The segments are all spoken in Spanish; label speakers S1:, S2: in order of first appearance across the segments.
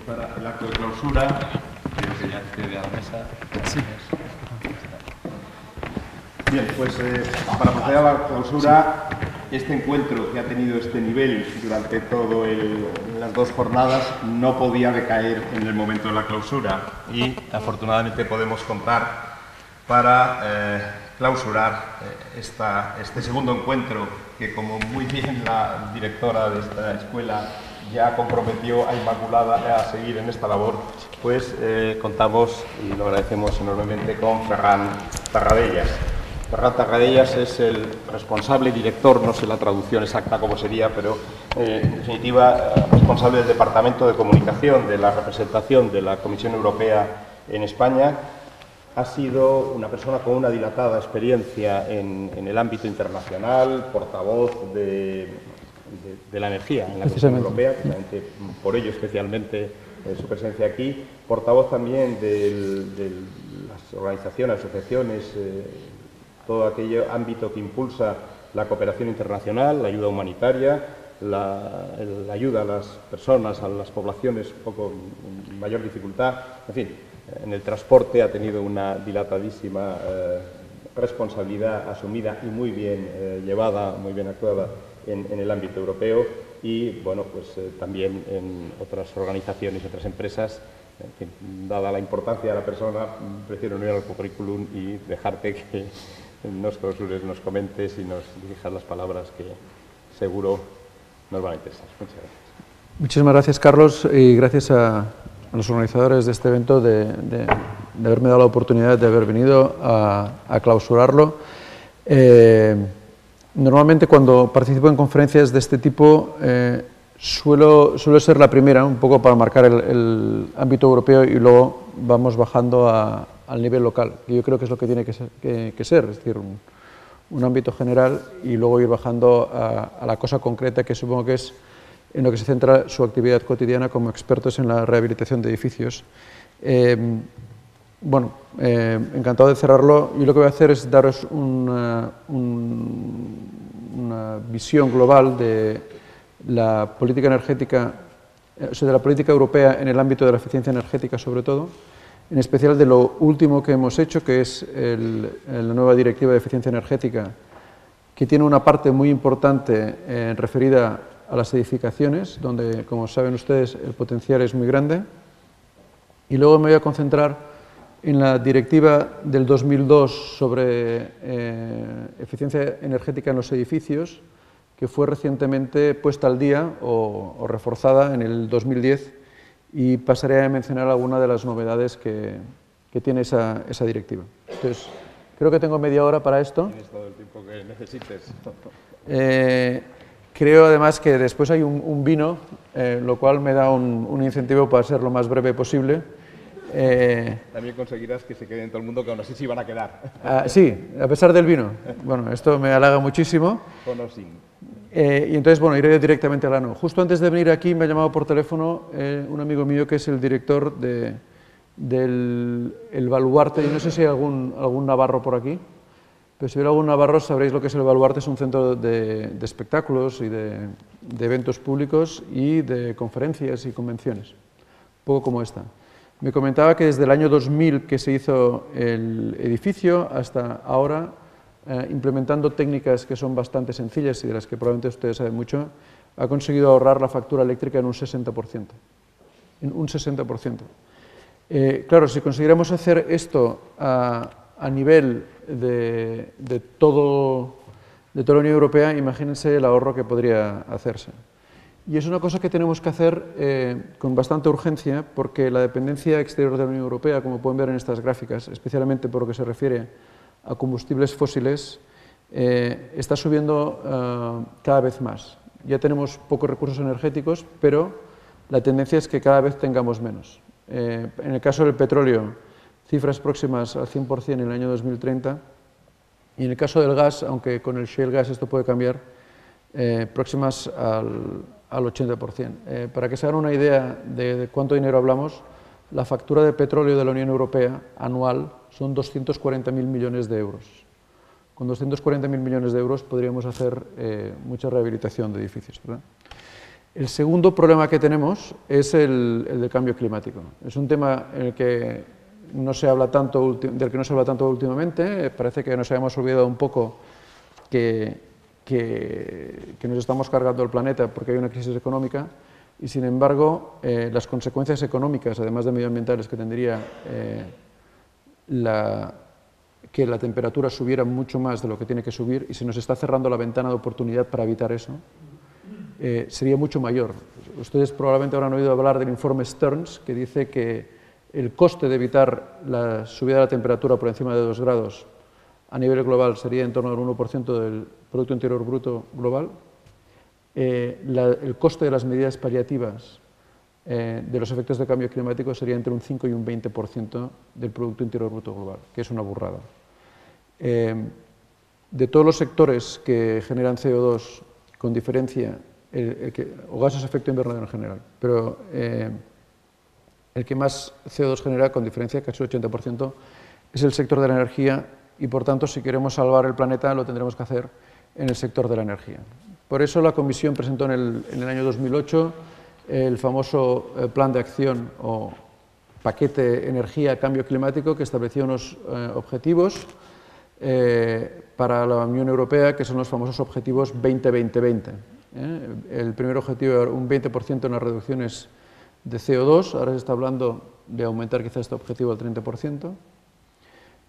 S1: para el acto de clausura, creo que ya accede a la mesa.
S2: Sí.
S1: Bien, pues para proceder a la clausura, este encuentro que ha tenido este nivel durante todo las dos jornadas no podía decaer en el momento de la clausura y afortunadamente podemos contar para clausurar este segundo encuentro que, como muy bien la directora de esta escuela ya comprometió a Inmaculada a seguir en esta labor, pues contamos y lo agradecemos enormemente con Ferran Tarradellas. Ferran Tarradellas es el responsable y director, no sé la traducción exacta cómo sería, pero en definitiva responsable del Departamento de Comunicación de la representación de la Comisión Europea en España. Ha sido una persona con una dilatada experiencia en el ámbito internacional, portavoz de la energía en la Comisión Europea, precisamente por ello especialmente su presencia aquí, portavoz también de las organizaciones, asociaciones, todo aquello ámbito que impulsa la cooperación internacional, la ayuda humanitaria, la ayuda a las personas, a las poblaciones un poco en mayor dificultad, en fin. En el transporte ha tenido una dilatadísima responsabilidad asumida y muy bien llevada, muy bien actuada en el ámbito europeo y, bueno, pues también en otras organizaciones y otras empresas. En fin, dada la importancia de la persona, prefiero no ir al currículum y dejarte que nos clausures, nos comentes y nos dirijas las palabras que seguro nos van a interesar. Muchas gracias.
S2: Muchísimas gracias, Carlos, y gracias a los organizadores de este evento de haberme dado la oportunidad de haber venido a clausurarlo. Normalmente cuando participo en conferencias de este tipo suelo ser la primera, un poco para marcar el ámbito europeo y luego vamos bajando al nivel local, que yo creo que es lo que tiene que ser, es decir, un ámbito general y luego ir bajando a la cosa concreta, que supongo que es en lo que se centra su actividad cotidiana como expertos en la rehabilitación de edificios. Bueno, encantado de cerrarlo, y lo que voy a hacer es daros una visión global de la política energética, o sea, de la política europea en el ámbito de la eficiencia energética sobre todo, en especial de lo último que hemos hecho, que es la nueva Directiva de Eficiencia Energética, que tiene una parte muy importante referida a las edificaciones, donde, como saben ustedes, el potencial es muy grande. Y luego me voy a concentrar en la Directiva del 2002 sobre eficiencia energética en los edificios, que fue recientemente puesta al día o reforzada en el 2010, y pasaré a mencionar algunas de las novedades que tiene esa directiva. Entonces, creo que tengo media hora para esto.
S1: Tienes todo el tiempo que necesites.
S2: Creo además que después hay un vino, lo cual me da un incentivo para ser lo más breve posible.
S1: También conseguirás que se queden todo el mundo, que aún así sí van a quedar.
S2: Sí, a pesar del vino. Bueno, esto me halaga muchísimo.
S1: Con o sin.
S2: Y entonces, bueno, iré directamente al grano. Justo antes de venir aquí me ha llamado por teléfono un amigo mío que es el director del Baluarte. Y no sé si hay algún navarro por aquí. Pero si hubiera algún navarro sabréis lo que es el Baluarte. Es un centro de espectáculos y de eventos públicos y de conferencias y convenciones, un poco como esta. Me comentaba que desde el año 2000 que se hizo el edificio hasta ahora, implementando técnicas que son bastante sencillas y de las que probablemente ustedes saben mucho, ha conseguido ahorrar la factura eléctrica en un 60%. En un 60%. Claro, si consiguiéramos hacer esto a nivel de toda la Unión Europea, imagínense el ahorro que podría hacerse. Y es una cosa que tenemos que hacer con bastante urgencia, porque la dependencia exterior de la Unión Europea, como pueden ver en estas gráficas, especialmente por lo que se refiere a combustibles fósiles, está subiendo cada vez más. Ya tenemos pocos recursos energéticos, pero la tendencia es que cada vez tengamos menos. En el caso del petróleo, cifras próximas al 100% en el año 2030, y en el caso del gas, aunque con el shale gas esto puede cambiar, próximas al 80%. Para que se hagan una idea de cuánto dinero hablamos, la factura de petróleo de la Unión Europea anual son 240.000 millones de euros. Con 240.000 millones de euros podríamos hacer mucha rehabilitación de edificios, ¿verdad? El segundo problema que tenemos es el del cambio climático. Es un tema en el que no se habla tanto, del que no se habla tanto últimamente. Parece que nos habíamos olvidado un poco que nos estamos cargando el planeta porque hay una crisis económica y, sin embargo, las consecuencias económicas, además de medioambientales, que tendría que la temperatura subiera mucho más de lo que tiene que subir, y se nos está cerrando la ventana de oportunidad para evitar eso, sería mucho mayor. Ustedes probablemente habrán oído hablar del informe Stearns, que dice que el coste de evitar la subida de la temperatura por encima de 2 grados a nivel global sería en torno al 1% del Producto Interior Bruto global. El coste de las medidas paliativas de los efectos del cambio climático sería entre un 5 y un 20% del Producto Interior Bruto global, que es una burrada. De todos los sectores que generan CO2 con diferencia, o gases de efecto invernadero en general, pero el que más CO2 genera con diferencia, casi el 80%, es el sector de la energía y, por tanto, si queremos salvar el planeta, lo tendremos que hacer en el sector de la energía. Por eso la Comisión presentó en el año 2008 el famoso Plan de Acción o Paquete Energía-Cambio Climático, que establecía unos objetivos para la Unión Europea, que son los famosos objetivos 20-20-20. El primer objetivo era un 20% en las reducciones de CO2, ahora se está hablando de aumentar quizá este objetivo al 30%,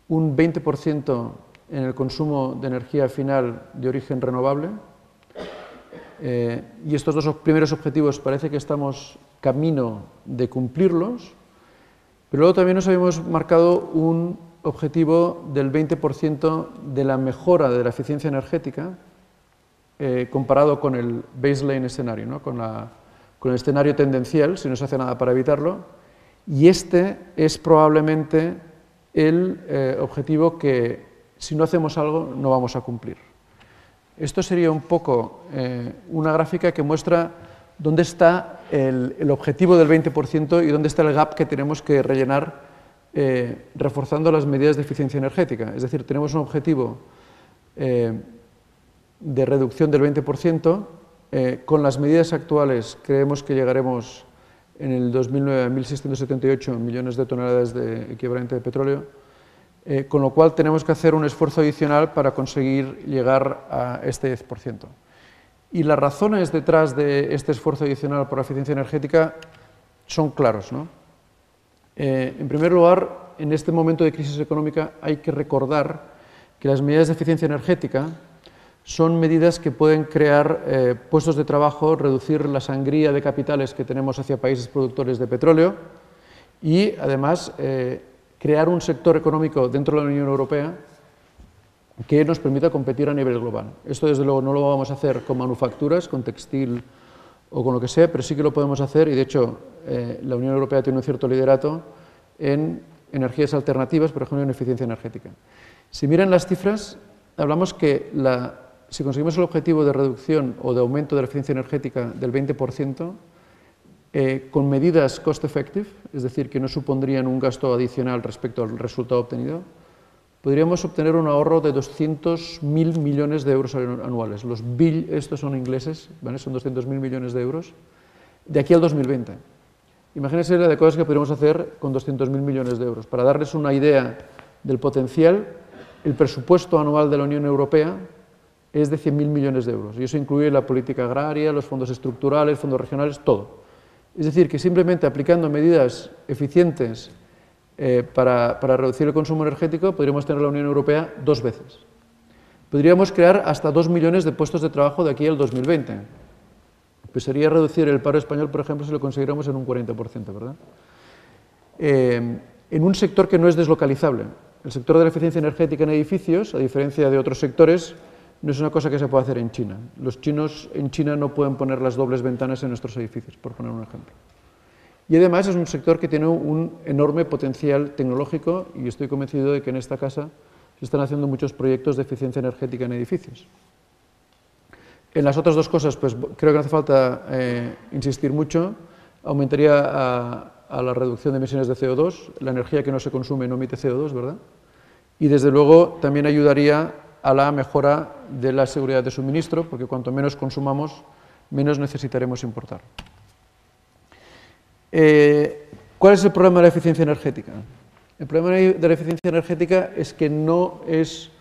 S2: un 20% en el consumo de energía final de origen renovable, y estos dos primeros objetivos parece que estamos camino de cumplirlos, pero luego también nos habíamos marcado un objetivo del 20% de la mejora de la eficiencia energética comparado con el baseline escenario, ¿no? con el escenario tendencial, si no se hace nada para evitarlo, y este es probablemente el objetivo que, si no hacemos algo, no vamos a cumplir. Esto sería un poco una gráfica que muestra dónde está el objetivo del 20% y dónde está el gap que tenemos que rellenar reforzando las medidas de eficiencia energética. Es decir, tenemos un objetivo de reducción del 20%, con las medidas actuales creemos que llegaremos en el 2009 a 1.678 millones de toneladas de equivalente de petróleo, con lo cual tenemos que hacer un esfuerzo adicional para conseguir llegar a este 10%. Y las razones detrás de este esfuerzo adicional por la eficiencia energética son claros, ¿no? En primer lugar, en este momento de crisis económica hay que recordar que las medidas de eficiencia energética son medidas que pueden crear puestos de trabajo, reducir la sangría de capitales que tenemos hacia países productores de petróleo y, además, crear un sector económico dentro de la Unión Europea que nos permita competir a nivel global. Esto, desde luego, no lo vamos a hacer con manufacturas, con textil o con lo que sea, pero sí que lo podemos hacer y, de hecho, la Unión Europea tiene un cierto liderato en energías alternativas, por ejemplo, en eficiencia energética. Si miran las cifras, hablamos que si conseguimos el objetivo de reducción o de aumento de la eficiencia energética del 20%, con medidas cost-effective, es decir, que no supondrían un gasto adicional respecto al resultado obtenido, podríamos obtener un ahorro de 200.000 millones de euros anuales. Los estos son ingleses, ¿vale? Son 200.000 millones de euros, de aquí al 2020. Imagínense la de cosas que podríamos hacer con 200.000 millones de euros. Para darles una idea del potencial, el presupuesto anual de la Unión Europea es de 100.000 millones de euros, y eso incluye la política agraria, los fondos estructurales, fondos regionales, todo. Es decir, que simplemente aplicando medidas eficientes para reducir el consumo energético podríamos tener la Unión Europea 2 veces. Podríamos crear hasta 2 millones de puestos de trabajo de aquí al 2020. Pues sería reducir el paro español, por ejemplo, si lo consiguiéramos en un 40%, ¿verdad? En un sector que no es deslocalizable. El sector de la eficiencia energética en edificios, a diferencia de otros sectores, no es una cosa que se puede hacer en China. Los chinos en China no pueden poner las dobles ventanas en nuestros edificios, por poner un ejemplo. Y además es un sector que tiene un enorme potencial tecnológico y estoy convencido de que en esta casa se están haciendo muchos proyectos de eficiencia energética en edificios. En las otras dos cosas, pues creo que no hace falta insistir mucho. Aumentaría a la reducción de emisiones de CO2, la energía que no se consume no emite CO2, ¿verdad? Y desde luego también ayudaría a la mejora de la seguridad de suministro, porque cuanto menos consumamos, menos necesitaremos importar. ¿Cuál es el problema de la eficiencia energética? El problema de la eficiencia energética es que no es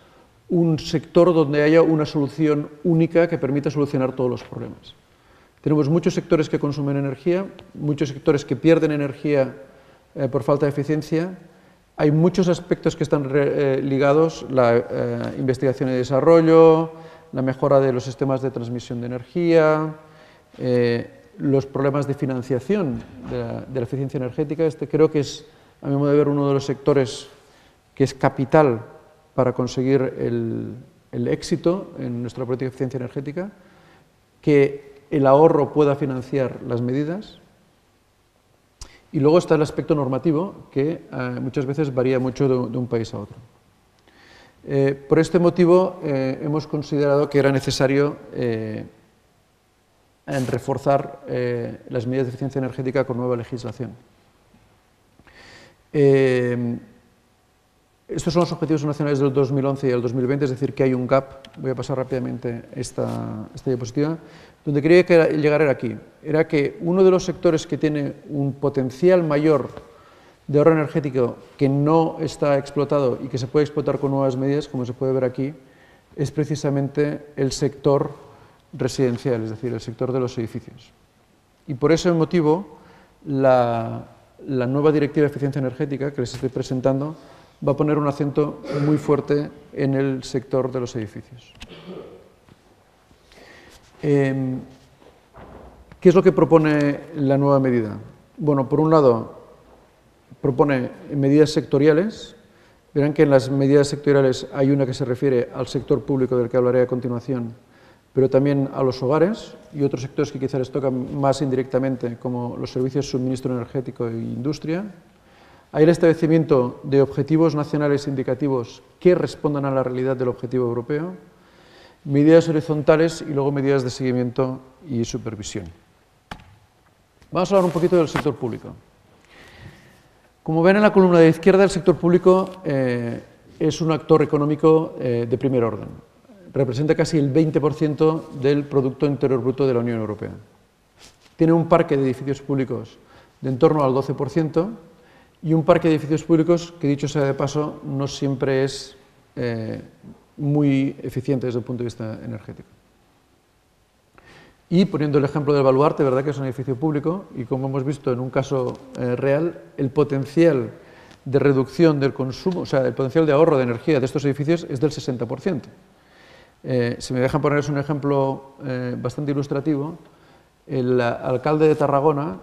S2: un sector donde haya una solución única que permita solucionar todos los problemas. Tenemos muchos sectores que consumen energía, muchos sectores que pierden energía por falta de eficiencia. Hay muchos aspectos que están ligados, la investigación y desarrollo, la mejora de los sistemas de transmisión de energía, los problemas de financiación de la eficiencia energética. Este creo que es, a mi modo de ver, uno de los sectores que es capital para conseguir el éxito en nuestra política de eficiencia energética, que el ahorro pueda financiar las medidas. Y luego está el aspecto normativo, que muchas veces varía mucho de un país a otro. Por este motivo hemos considerado que era necesario reforzar las medidas de eficiencia energética con nueva legislación. Estos son los objetivos nacionales del 2011 y del 2020, es decir, que hay un gap. Voy a pasar rápidamente esta diapositiva. Donde quería llegar era aquí. Era que uno de los sectores que tiene un potencial mayor de ahorro energético que no está explotado y que se puede explotar con nuevas medidas, como se puede ver aquí, es precisamente el sector residencial, es decir, el sector de los edificios. Y por ese motivo, la nueva Directiva de Eficiencia Energética que les estoy presentando va a poner un acento muy fuerte en el sector de los edificios. ¿Qué es lo que propone la nueva medida? Bueno, por un lado, propone medidas sectoriales. Verán que en las medidas sectoriales hay una que se refiere al sector público, del que hablaré a continuación, pero también a los hogares y otros sectores que quizás les tocan más indirectamente, como los servicios de suministro energético e industria. Hay el establecimiento de objetivos nacionales indicativos que respondan a la realidad del objetivo europeo, medidas horizontales y luego medidas de seguimiento y supervisión. Vamos a hablar un poquito del sector público. Como ven en la columna de izquierda, el sector público es un actor económico de primer orden. Representa casi el 20% del Producto Interior Bruto de la Unión Europea. Tiene un parque de edificios públicos de en torno al 12%, y un parque de edificios públicos que, dicho sea de paso, no siempre es muy eficiente desde el punto de vista energético. Y poniendo el ejemplo del Baluarte, verdad que es un edificio público y, como hemos visto en un caso real, el potencial de reducción del consumo, o sea, el potencial de ahorro de energía de estos edificios es del 60%. Si me dejan ponerles un ejemplo bastante ilustrativo, el alcalde de Tarragona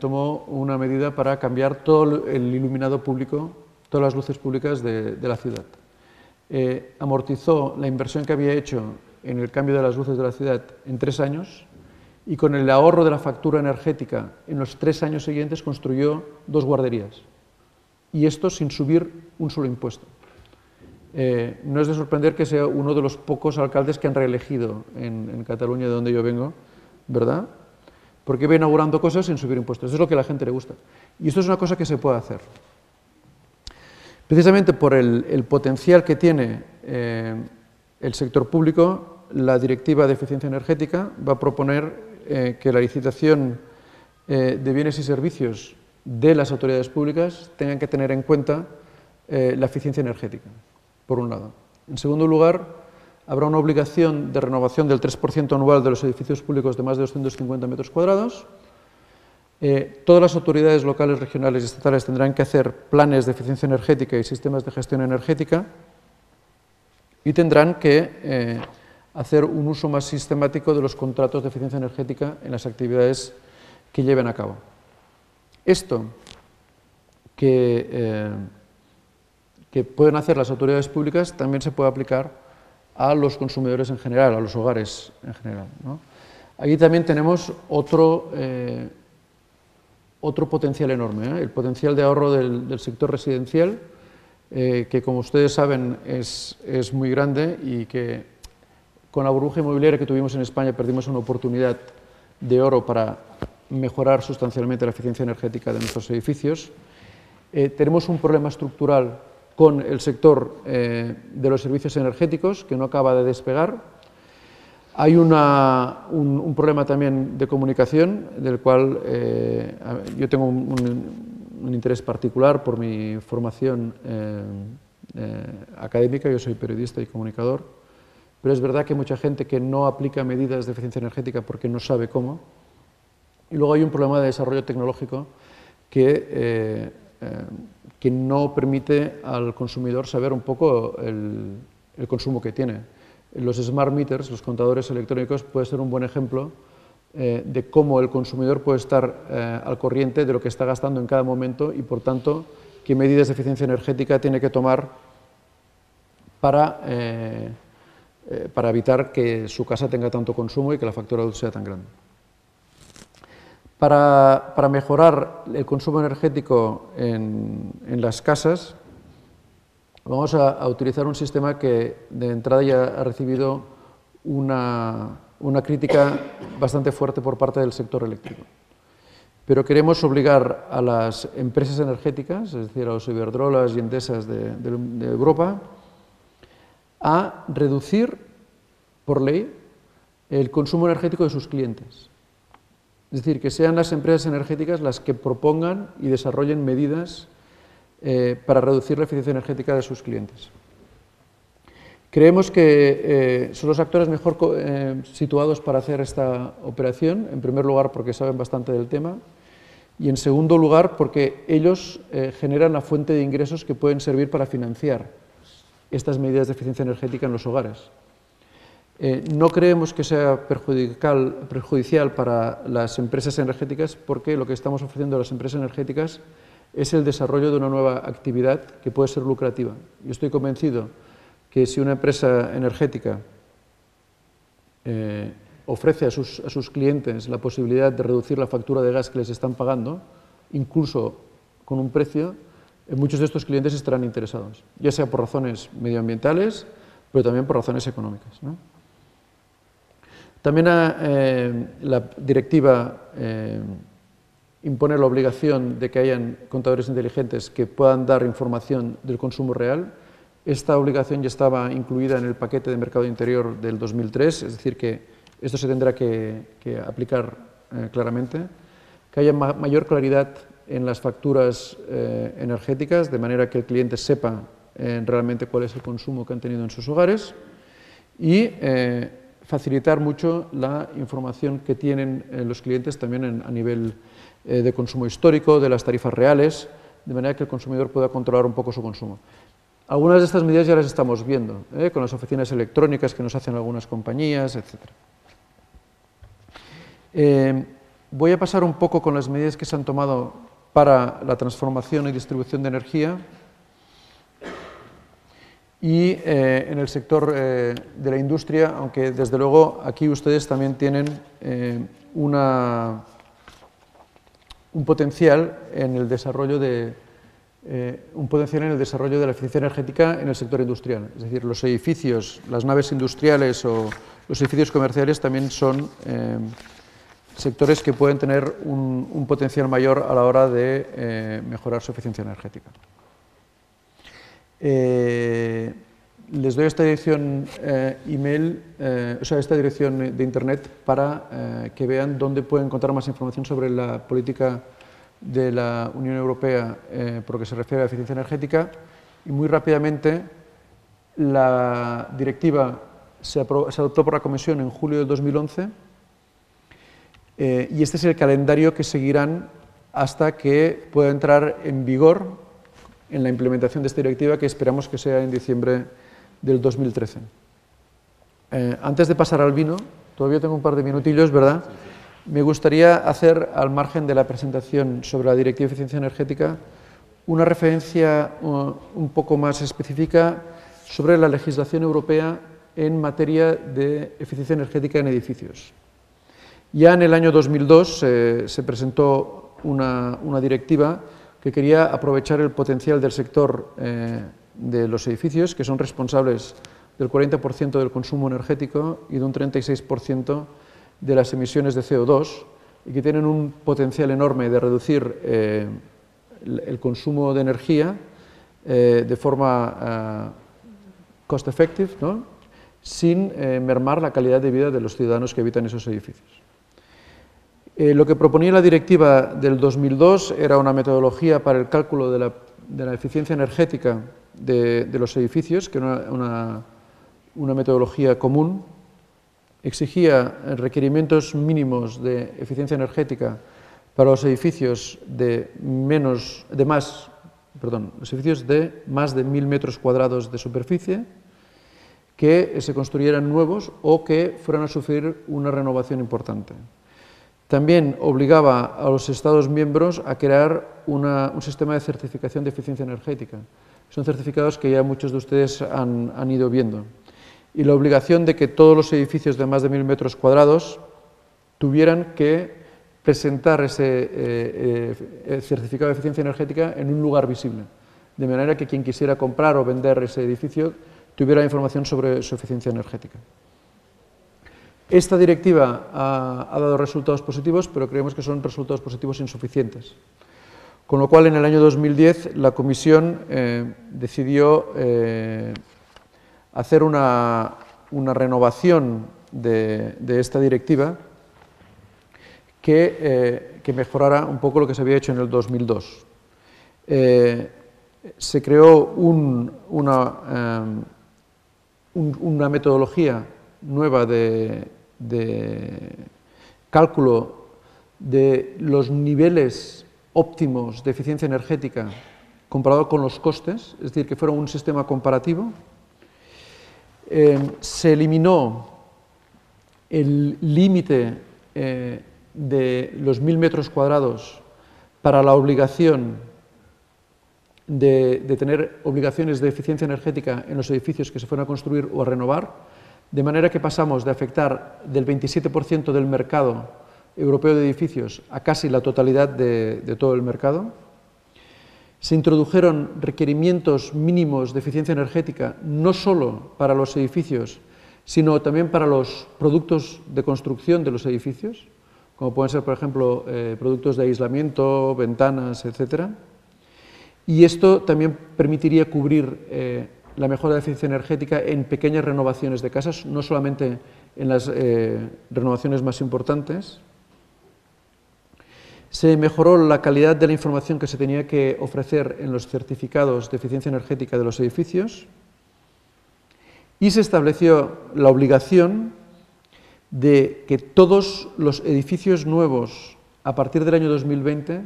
S2: tomó una medida para cambiar todo el iluminado público, todas las luces públicas de la ciudad. Amortizó la inversión que había hecho en el cambio de las luces de la ciudad en 3 años y con el ahorro de la factura energética en los 3 años siguientes construyó 2 guarderías. Y esto sin subir un solo impuesto. No es de sorprender que sea uno de los pocos alcaldes que han reelegido en Cataluña, de donde yo vengo, ¿verdad? Porque va inaugurando cosas sin subir impuestos. Eso es lo que a la gente le gusta. Y esto es una cosa que se puede hacer. Precisamente por el potencial que tiene el sector público, la Directiva de Eficiencia Energética va a proponer que la licitación de bienes y servicios de las autoridades públicas tengan que tener en cuenta la eficiencia energética, por un lado. En segundo lugar, habrá una obligación de renovación del 3% anual de los edificios públicos de más de 250 metros cuadrados. Todas las autoridades locales, regionales y estatales tendrán que hacer planes de eficiencia energética y sistemas de gestión energética y tendrán que hacer un uso más sistemático de los contratos de eficiencia energética en las actividades que lleven a cabo. Esto que pueden hacer las autoridades públicas también se puede aplicar a los consumidores en general, a los hogares en general, ¿no? Aquí también tenemos otro potencial enorme, el potencial de ahorro del sector residencial, que como ustedes saben es muy grande y que con la burbuja inmobiliaria que tuvimos en España perdimos una oportunidad de oro para mejorar sustancialmente la eficiencia energética de nuestros edificios. Tenemos un problema estructural con el sector de los servicios energéticos, que no acaba de despegar. Hay un problema también de comunicación, del cual yo tengo un interés particular por mi formación académica. Yo soy periodista y comunicador, pero es verdad que hay mucha gente que no aplica medidas de eficiencia energética porque no sabe cómo. Y luego hay un problema de desarrollo tecnológico que no permite al consumidor saber un poco el consumo que tiene. Los smart meters, los contadores electrónicos, puede ser un buen ejemplo de cómo el consumidor puede estar al corriente de lo que está gastando en cada momento y, por tanto, qué medidas de eficiencia energética tiene que tomar para evitar que su casa tenga tanto consumo y que la factura de luz sea tan grande. Para mejorar el consumo energético en las casas, vamos a utilizar un sistema que de entrada ya ha recibido una crítica bastante fuerte por parte del sector eléctrico. Pero queremos obligar a las empresas energéticas, es decir, a los Iberdrolas y Endesas de Europa, a reducir por ley el consumo energético de sus clientes. Es decir, que sean las empresas energéticas las que propongan y desarrollen medidas para reducir la eficiencia energética de sus clientes. Creemos que son los actores mejor situados para hacer esta operación, en primer lugar porque saben bastante del tema y en segundo lugar porque ellos generan la fuente de ingresos que pueden servir para financiar estas medidas de eficiencia energética en los hogares. No creemos que sea perjudicial para las empresas energéticas porque lo que estamos ofreciendo a las empresas energéticas es el desarrollo de una nueva actividad que puede ser lucrativa. Yo estoy convencido que si una empresa energética ofrece a sus clientes la posibilidad de reducir la factura de gas que les están pagando, incluso con un precio, muchos de estos clientes estarán interesados, ya sea por razones medioambientales, pero también por razones económicas, ¿no? También la directiva impone la obligación de que hayan contadores inteligentes que puedan dar información del consumo real. Esta obligación ya estaba incluida en el paquete de mercado interior del 2003, es decir, que esto se tendrá que aplicar claramente, que haya mayor claridad en las facturas energéticas, de manera que el cliente sepa realmente cuál es el consumo que han tenido en sus hogares y facilitar mucho la información que tienen los clientes también a nivel de consumo histórico, de las tarifas reales, de manera que el consumidor pueda controlar un poco su consumo. Algunas de estas medidas ya las estamos viendo, con las oficinas electrónicas que nos hacen algunas compañías, etc. Voy a pasar un poco con las medidas que se han tomado para la transformación y distribución de energía y en el sector de la industria, aunque desde luego aquí ustedes también tienen un potencial en el desarrollo de la eficiencia energética en el sector industrial. Es decir, los edificios, las naves industriales o los edificios comerciales también son sectores que pueden tener un potencial mayor a la hora de mejorar su eficiencia energética. Les doy esta dirección esta dirección de internet para que vean dónde pueden encontrar más información sobre la política de la Unión Europea por lo que se refiere a la eficiencia energética. Y muy rápidamente, la directiva se adoptó por la Comisión en julio del 2011 y este es el calendario que seguirán hasta que pueda entrar en vigor en la implementación de esta directiva, que esperamos que sea en diciembre del 2013. Antes de pasar al vino, todavía tengo un par de minutillos, ¿verdad? Me gustaría hacer, al margen de la presentación sobre la Directiva de Eficiencia Energética, una referencia un poco más específica sobre la legislación europea en materia de eficiencia energética en edificios. Ya en el año 2002 se presentó una directiva que quería aprovechar el potencial del sector de los edificios, que son responsables del 40% del consumo energético y de un 36% de las emisiones de CO2, y que tienen un potencial enorme de reducir el consumo de energía de forma cost effective, ¿no? sin mermar la calidad de vida de los ciudadanos que habitan esos edificios. Lo que proponía la directiva del 2002 era una metodología para el cálculo de la eficiencia energética de los edificios, que era una metodología común. Exigía requerimientos mínimos de eficiencia energética para los edificios de más de 1.000 metros cuadrados de superficie, que se construyeran nuevos o que fueran a sufrir una renovación importante. También obligaba a los Estados miembros a crear un sistema de certificación de eficiencia energética. Son certificados que ya muchos de ustedes han ido viendo. Y la obligación de que todos los edificios de más de 1.000 metros cuadrados tuvieran que presentar ese certificado de eficiencia energética en un lugar visible, de manera que quien quisiera comprar o vender ese edificio tuviera información sobre su eficiencia energética. Esta directiva ha dado resultados positivos, pero creemos que son resultados positivos insuficientes. Con lo cual, en el año 2010, la Comisión decidió hacer una renovación de esta directiva que mejorara un poco lo que se había hecho en el 2002. Se creó una metodología nueva de cálculo de los niveles óptimos de eficiencia energética comparado con los costes, es decir, que fuera un sistema comparativo. Se eliminó el límite de los 1.000 metros cuadrados para la obligación de tener obligaciones de eficiencia energética en los edificios que se fueran a construir o a renovar, de manera que pasamos de afectar del 27% del mercado europeo de edificios a casi la totalidad de todo el mercado. Se introdujeron requerimientos mínimos de eficiencia energética, no solo para los edificios, sino también para los productos de construcción de los edificios, como pueden ser, por ejemplo, productos de aislamiento, ventanas, etc. Y esto también permitiría cubrir la mejora de eficiencia energética en pequeñas renovaciones de casas, no solamente en las renovaciones más importantes. Se mejoró la calidad de la información que se tenía que ofrecer en los certificados de eficiencia energética de los edificios y se estableció la obligación de que todos los edificios nuevos a partir del año 2020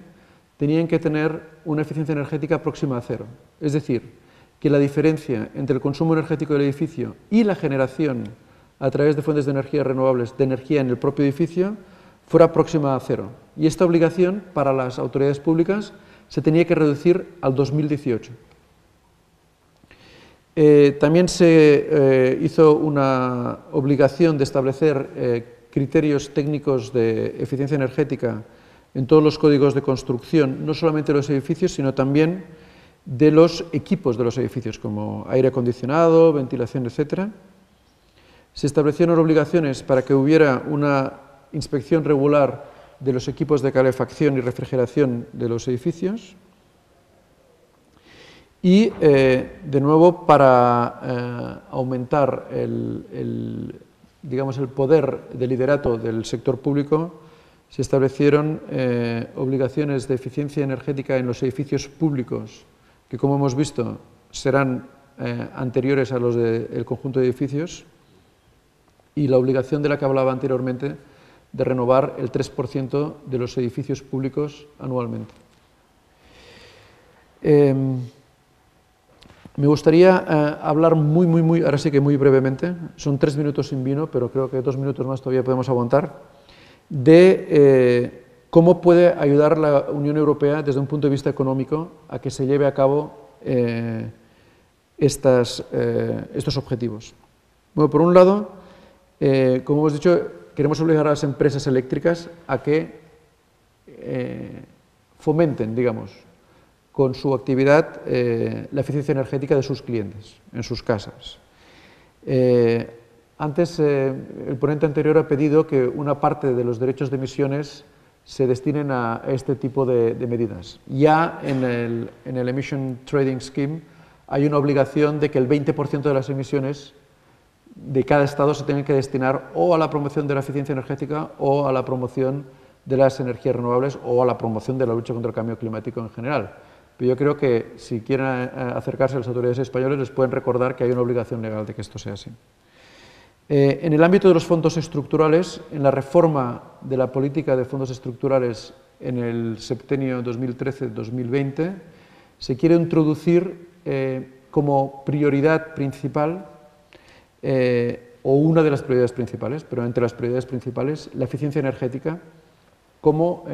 S2: tenían que tener una eficiencia energética próxima a cero. Es decir, que la diferencia entre el consumo energético del edificio y la generación a través de fuentes de energía renovables de energía en el propio edificio fuera próxima a cero. Y esta obligación para las autoridades públicas se tenía que reducir al 2018. También se hizo una obligación de establecer criterios técnicos de eficiencia energética en todos los códigos de construcción, no solamente de los edificios, sino también de los equipos de los edificios, como aire acondicionado, ventilación, etc. Se establecieron obligaciones para que hubiera una inspección regular de los equipos de calefacción y refrigeración de los edificios y, de nuevo, para aumentar el poder de liderato del sector público, se establecieron obligaciones de eficiencia energética en los edificios públicos, que, como hemos visto, serán anteriores a los del conjunto de edificios, y la obligación de la que hablaba anteriormente de renovar el 3% de los edificios públicos anualmente. Me gustaría hablar ahora sí que muy brevemente, son 3 minutos sin vino, pero creo que 2 minutos más todavía podemos aguantar, de cómo puede ayudar la Unión Europea desde un punto de vista económico a que se lleve a cabo estos objetivos. Bueno, por un lado, como hemos dicho, queremos obligar a las empresas eléctricas a que fomenten, con su actividad la eficiencia energética de sus clientes en sus casas. Antes, el ponente anterior ha pedido que una parte de los derechos de emisiones se destinen a este tipo de medidas. Ya en el Emission Trading Scheme hay una obligación de que el 20% de las emisiones de cada estado se tengan que destinar o a la promoción de la eficiencia energética o a la promoción de las energías renovables o a la promoción de la lucha contra el cambio climático en general. Pero yo creo que si quieren acercarse a las autoridades españolas les pueden recordar que hay una obligación legal de que esto sea así. En el ámbito de los fondos estructurales, en la reforma de la política de fondos estructurales en el septenio 2013-2020, se quiere introducir como prioridad principal, o una de las prioridades principales, pero entre las prioridades principales, la eficiencia energética como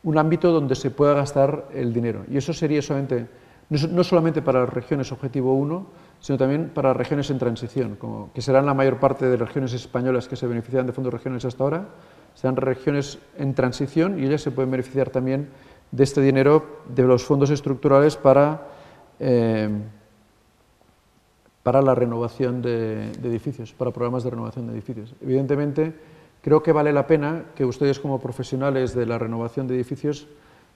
S2: un ámbito donde se pueda gastar el dinero. Y eso sería solamente, no solamente para las regiones objetivo 1, sino también para las regiones en transición, como que serán la mayor parte de las regiones españolas que se benefician de fondos regionales hasta ahora, serán regiones en transición y ellas se pueden beneficiar también de este dinero de los fondos estructurales para la renovación de edificios, para programas de renovación de edificios. Evidentemente, creo que vale la pena que ustedes como profesionales de la renovación de edificios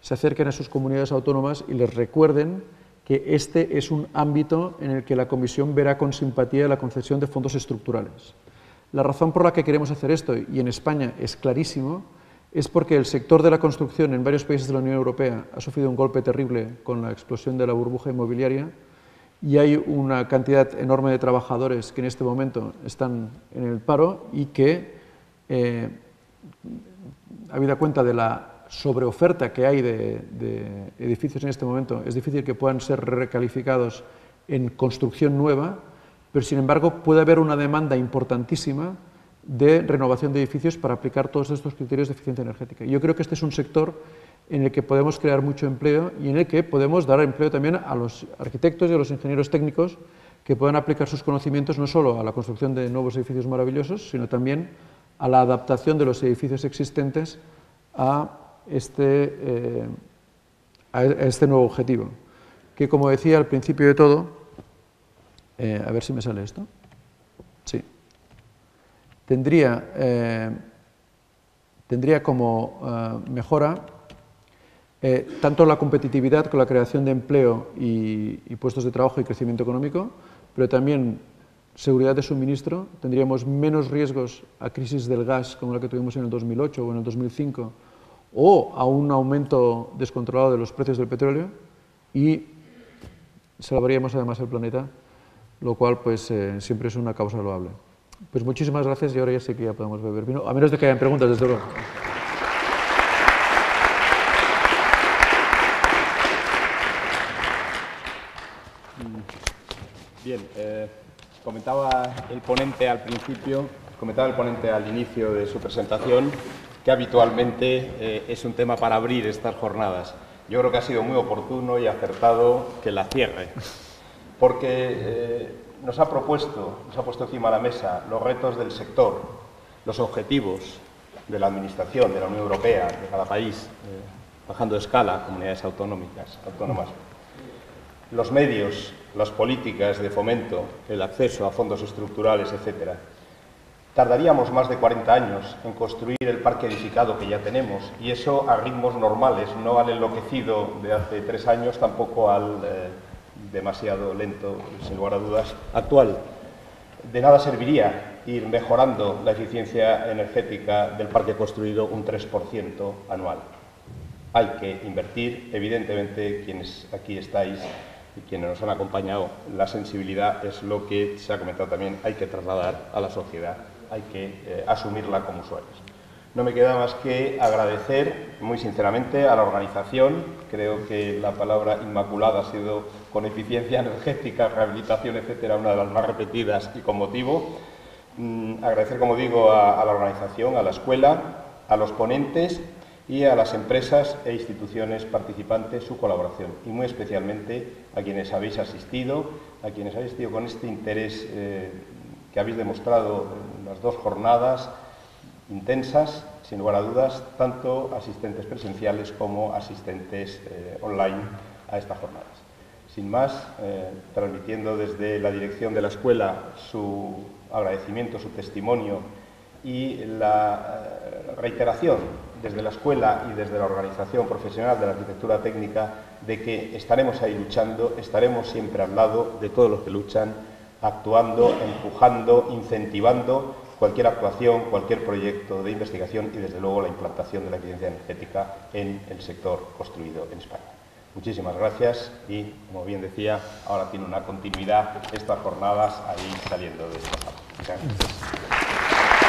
S2: se acerquen a sus comunidades autónomas y les recuerden que este es un ámbito en el que la Comisión verá con simpatía la concesión de fondos estructurales. La razón por la que queremos hacer esto, y en España es clarísimo, es porque el sector de la construcción en varios países de la Unión Europea ha sufrido un golpe terrible con la explosión de la burbuja inmobiliaria y hay una cantidad enorme de trabajadores que en este momento están en el paro y que, habida cuenta de la sobreoferta que hay de edificios en este momento, es difícil que puedan ser recalificados en construcción nueva, pero sin embargo puede haber una demanda importantísima de renovación de edificios para aplicar todos estos criterios de eficiencia energética. Yo creo que este es un sector en el que podemos crear mucho empleo y en el que podemos dar empleo también a los arquitectos y a los ingenieros técnicos que puedan aplicar sus conocimientos no solo a la construcción de nuevos edificios maravillosos, sino también a la adaptación de los edificios existentes a este nuevo objetivo, que como decía al principio de todo, a ver si me sale esto, sí, tendría como mejora tanto la competitividad con la creación de empleo y puestos de trabajo y crecimiento económico, pero también seguridad de suministro, tendríamos menos riesgos a crisis del gas como la que tuvimos en el 2008 o en el 2005, o a un aumento descontrolado de los precios del petróleo, y salvaríamos además el planeta, lo cual pues siempre es una causa loable. Pues muchísimas gracias y ahora ya sé que ya podemos beber vino, a menos de que hayan preguntas, desde luego.
S1: Bien, comentaba el ponente al principio, comentaba el ponente al inicio de su presentación, que habitualmente es un tema para abrir estas jornadas. Yo creo que ha sido muy oportuno y acertado que la cierre, porque nos ha puesto encima de la mesa los retos del sector, los objetivos de la Administración, de la Unión Europea, de cada país, bajando de escala, comunidades autónomas, los medios, las políticas de fomento, el acceso a fondos estructurales, etcétera. Tardaríamos más de 40 años en construir el parque edificado que ya tenemos, y eso a ritmos normales, no al enloquecido de hace 3 años, tampoco al demasiado lento, sin lugar a dudas, actual. De nada serviría ir mejorando la eficiencia energética del parque construido un 3% anual. Hay que invertir, evidentemente, quienes aquí estáis y quienes nos han acompañado, la sensibilidad es lo que se ha comentado también, hay que trasladar a la sociedad, hay que asumirla como usuarios. No me queda más que agradecer muy sinceramente a la organización, creo que la palabra inmaculada ha sido con eficiencia energética, rehabilitación, etcétera, una de las más repetidas y con motivo. Agradecer, como digo, a la organización, a la escuela, a los ponentes y a las empresas e instituciones participantes su colaboración, y muy especialmente a quienes habéis asistido con este interés que habéis demostrado en las 2 jornadas intensas, sin lugar a dudas, tanto asistentes presenciales como asistentes online a estas jornadas. Sin más, transmitiendo desde la dirección de la escuela su agradecimiento, su testimonio y la reiteración desde la escuela y desde la organización profesional de la arquitectura técnica de que estaremos ahí luchando, estaremos siempre al lado de todos los que luchan actuando, empujando, incentivando cualquier actuación, cualquier proyecto de investigación y, desde luego, la implantación de la eficiencia energética en el sector construido en España. Muchísimas gracias y, como bien decía, ahora tiene una continuidad estas jornadas ahí saliendo de esta sala. Muchas gracias.